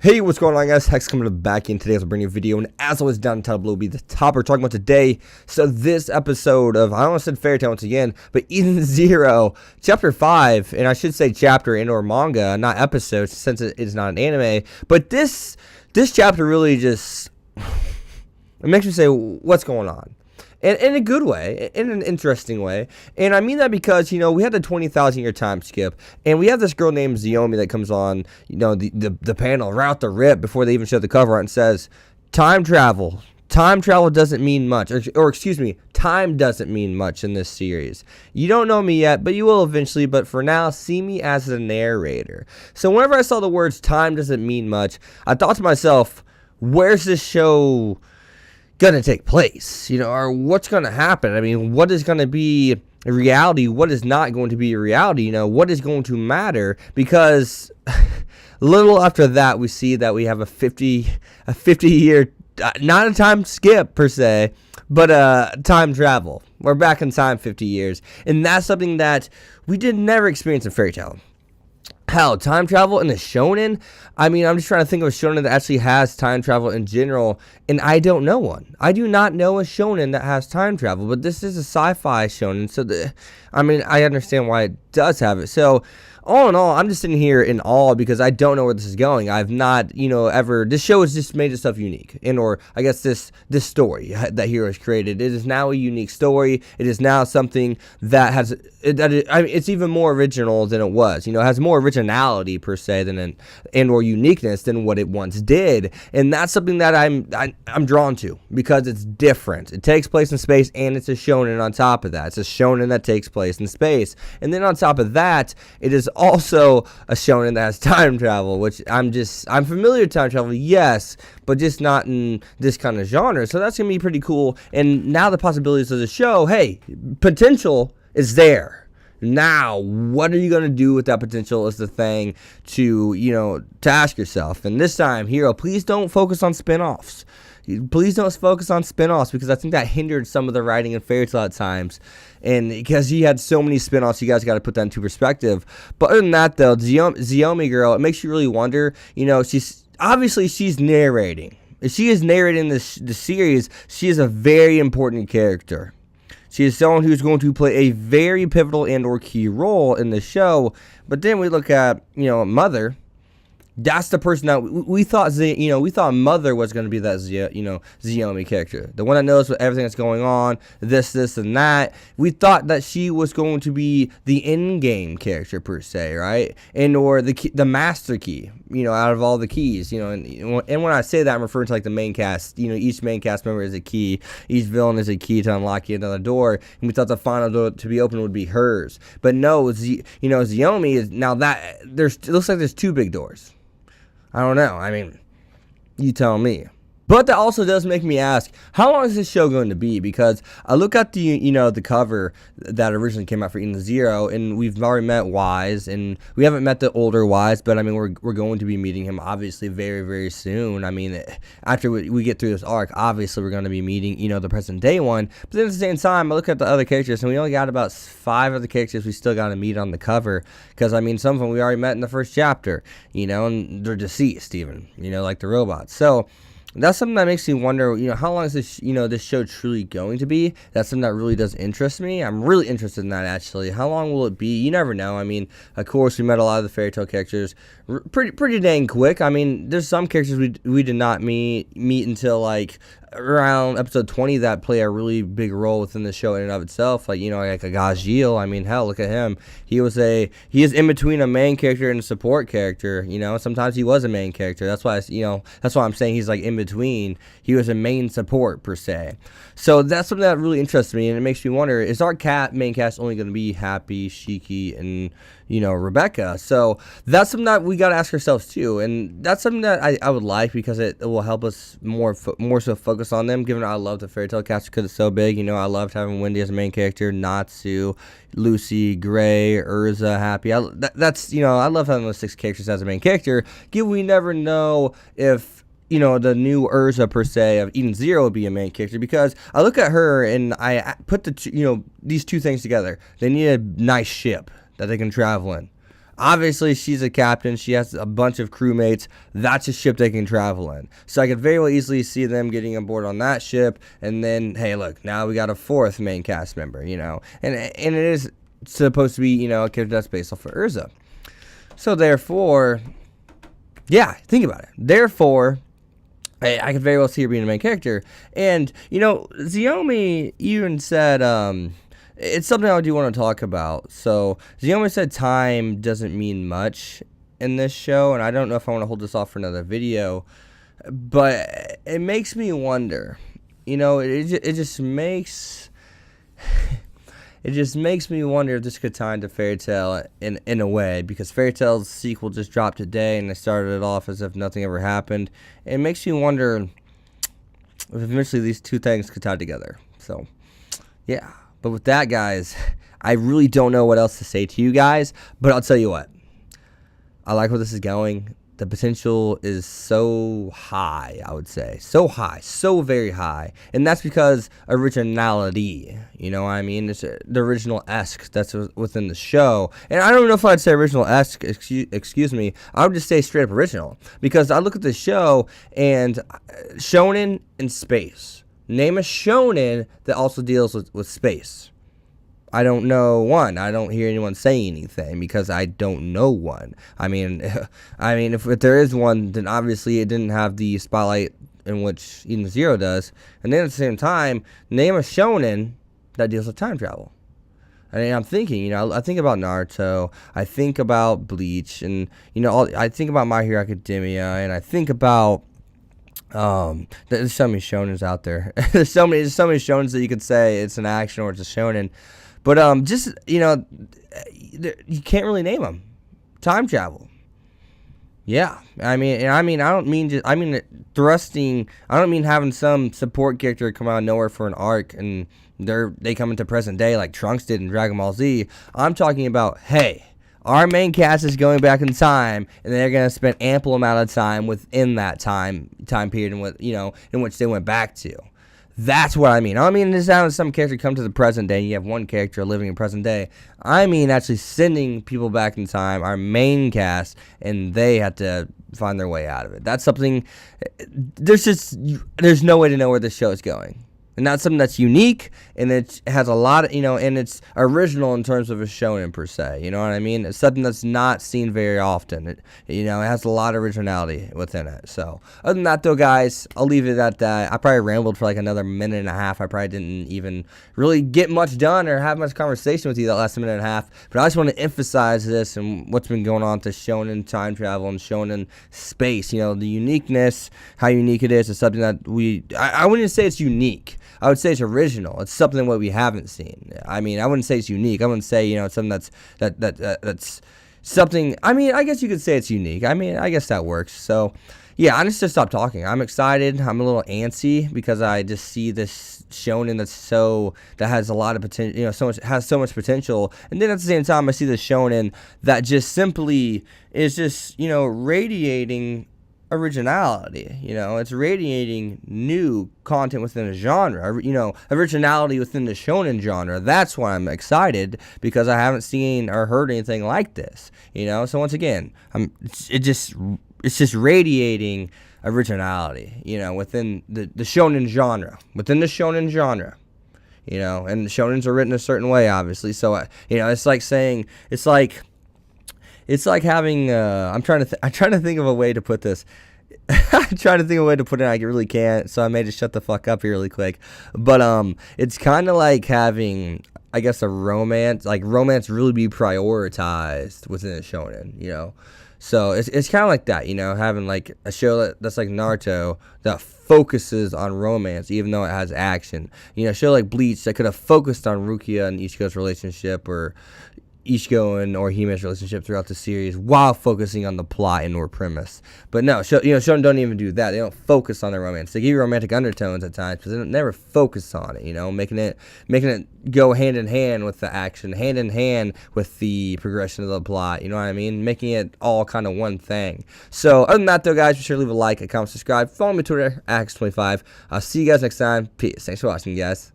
Hey, what's going on, guys? Hex coming back in today. I'll bring you a video, and as always, down in the title below will be the top we're talking about today. So this episode of, I almost said fairy tale once again, but Eden Zero, chapter 5, and I should say chapter and or manga, not episode, since it is not an anime. But this chapter really just, it makes me say, what's going on? And in a good way, in an interesting way. And I mean that because, we had the 20,000 year time skip, and we have this girl named Xiaomi that comes on, the panel right out the rip before they even show the cover art and says, time travel. Time travel doesn't mean much, or excuse me, time doesn't mean much in this series. You don't know me yet, but you will eventually, but for now, see me as the narrator. So whenever I saw the words time doesn't mean much, I thought to myself, where's this show gonna take place, or what's gonna happen? I mean, what is gonna be a reality? What is not going to be a reality? What is going to matter? Because a little after that, we see that we have a 50 year, not a time skip per se, but time travel. We're back in time 50 years, and that's something that we did never experience in Fairy Tail. Hell, time travel in a shonen? I mean, I'm just trying to think of a shonen that actually has time travel in general, and I don't know one. I do not know a shonen that has time travel, but this is a sci-fi shonen, so I understand why it does have it. So, all in all, I'm just sitting here in awe because I don't know where this is going. I've not, this show has just made itself unique. Or I guess this story that Hero has created, it is now a unique story. It is now something that has, it's even more original than it was. It has more originality per se or uniqueness than what it once did. And that's something that I'm drawn to because it's different. It takes place in space, and it's a shonen on top of that. It's a shonen that takes place in space. And then on top of that, it is also a shonen that has time travel, which I'm familiar with time travel, yes, but just not in this kind of genre. So that's gonna be pretty cool. And now the possibilities of the show, hey, potential is there. Now, what are you going to do with that potential is the thing to ask yourself. And this time, Hero, please don't focus on spin-offs. Please don't focus on spin-offs, because I think that hindered some of the writing in Fairy Tail at times. And because he had so many spin-offs, you guys got to put that into perspective. But other than that, though, Xiaomi girl, it makes you really wonder, she's narrating. If she is narrating the series, she is a very important character. She is someone who's going to play a very pivotal and or key role in the show. But then we look at, Mother. That's the person that we thought, we thought Mother was going to be that, Xiaomi character. The one that knows everything that's going on, this, and that. We thought that she was going to be the in-game character, per se, right? And or the master key, out of all the keys, and when I say that, I'm referring to, like, the main cast. Each main cast member is a key. Each villain is a key to unlock another door. And we thought the final door to be opened would be hers. But no, Xiaomi is, now that, it looks like there's two big doors. I don't know. I mean, you tell me. But that also does make me ask, how long is this show going to be? Because I look at the cover that originally came out for Eden Zero, and we've already met Wise, and we haven't met the older Wise, but I mean, we're going to be meeting him obviously very, very soon. I mean, after we get through this arc, obviously we're going to be meeting, the present day one. But then at the same time, I look at the other characters, and we only got about 5 of the characters we still got to meet on the cover. Because, I mean, some of them we already met in the first chapter, and they're deceased even, like the robots. So that's something that makes me wonder, how long is this, this show truly going to be? That's something that really does interest me. I'm really interested in that, actually. How long will it be? You never know. I mean, of course, we met a lot of the Fairy Tail characters pretty dang quick. I mean, there's some characters we did not meet until, like, around episode 20 that play a really big role within the show in and of itself, like like a Gajil. I mean, hell, look at him. He is in between a main character and a support character. Sometimes he was a main character. That's why that's why I'm saying he's like in between. He was a main support per se. So that's something that really interests me, and it makes me wonder: is our main cast only going to be Happy, Shiki, and Rebecca? So that's something that we got to ask ourselves too, and that's something that I would like, because it will help us more so focus on them, given I love the Fairy Tail cast because it's so big. I loved having Wendy as a main character, Natsu, Lucy, Gray, Urza, Happy. I love having those 6 characters as a main character. We never know if the new Urza per se of Eden Zero would be a main character, because I look at her and I put these two things together. They need a nice ship that they can travel in. Obviously, she's a captain. She has a bunch of crewmates. That's a ship they can travel in. So I could very well easily see them getting aboard on that ship. And then, hey, look, now we got a fourth main cast member, you know. And it is supposed to be, you know, a character that's based off of Urza. So therefore, yeah, think about it. Therefore, I could very well see her being the main character. And, you know, Xiaomi even said, it's something I do want to talk about. So, Xiaomi said time doesn't mean much in this show, and I don't know if I want to hold this off for another video, but it makes me wonder. You know, it just makes... It just makes me wonder if this could tie into Fairy Tail in a way, because Fairy Tail's sequel just dropped today, and they started it off as if nothing ever happened. It makes me wonder if eventually these two things could tie together. So, yeah. But with that, guys, I really don't know what else to say to you guys, but I'll tell you what. I like where this is going. The potential is so high, I would say. So high. So very high. And that's because originality. You know what I mean? It's the original-esque that's within the show. And I don't know if I'd say original-esque, excuse me. I would just say straight-up original. Because I look at the show and Shonen and space. Name a Shonen that also deals with space. I don't know one. I don't hear anyone say anything because I don't know one. I mean, if there is one, then obviously it didn't have the spotlight in which Eden Zero does. And then at the same time, name a shonen that deals with time travel. I mean, I'm thinking, you know, I think about Naruto, I think about Bleach, and you know, I think about My Hero Academia, and I think about there's so many shonens out there. there's so many shonens that you could say it's an action or it's a shonen. But just, you know, you can't really name them. Time travel. Yeah, I don't mean thrusting. I don't mean having some support character come out of nowhere for an arc and they come into present day like Trunks did in Dragon Ball Z. I'm talking about, hey, our main cast is going back in time, and they're gonna spend ample amount of time within that time period, in which they went back to. That's what I mean. I don't mean just having some character come to the present day and you have one character living in present day. I mean actually sending people back in time, our main cast, and they have to find their way out of it. That's something, there's no way to know where this show is going. And that's something that's unique, and it has a lot of, and it's original in terms of a shonen per se, you know what I mean? It's something that's not seen very often. It has a lot of originality within it. So, other than that though, guys, I'll leave it at that. I probably rambled for like another minute and a half. I probably didn't even really get much done or have much conversation with you that last minute and a half, but I just want to emphasize this and what's been going on to shonen time travel and shonen space, the uniqueness, how unique it is something that I wouldn't say it's unique. I would say it's original. It's something that we haven't seen. I mean, I wouldn't say it's unique. I wouldn't say, it's something that's something. I mean, I guess you could say it's unique. I mean, I guess that works. So, yeah, I just stop talking. I'm excited. I'm a little antsy because I just see this shonen that has a lot of potential. Has so much potential. And then at the same time, I see the shonen that just simply is just radiating originality. It's radiating new content within a genre, originality within the shonen genre. That's why I'm excited, because I haven't seen or heard anything like this, so once again, it's just radiating originality, within the shonen genre, and the shonens are written a certain way, obviously, so it's like having, I'm trying to think of a way to put this. I'm trying to think of a way to put it, I really can't, so I may just shut the fuck up here really quick. But, it's kind of like having, I guess, a romance really be prioritized within a shonen, So, it's kind of like that, having, like, a show that's like Naruto that focuses on romance, even though it has action. A show like Bleach that could have focused on Rukia and Ichigo's relationship, or Ichigo and Orihime's relationship throughout the series, while focusing on the plot and or premise. But no, shonen don't even do that. They don't focus on their romance. They give you romantic undertones at times, but they don't never focus on it. Making it go hand in hand with the action, hand in hand with the progression of the plot. You know what I mean? Making it all kind of one thing. So other than that, though, guys, be sure to leave a like, a comment, subscribe, follow me on Twitter @X25. I'll see you guys next time. Peace. Thanks for watching, guys.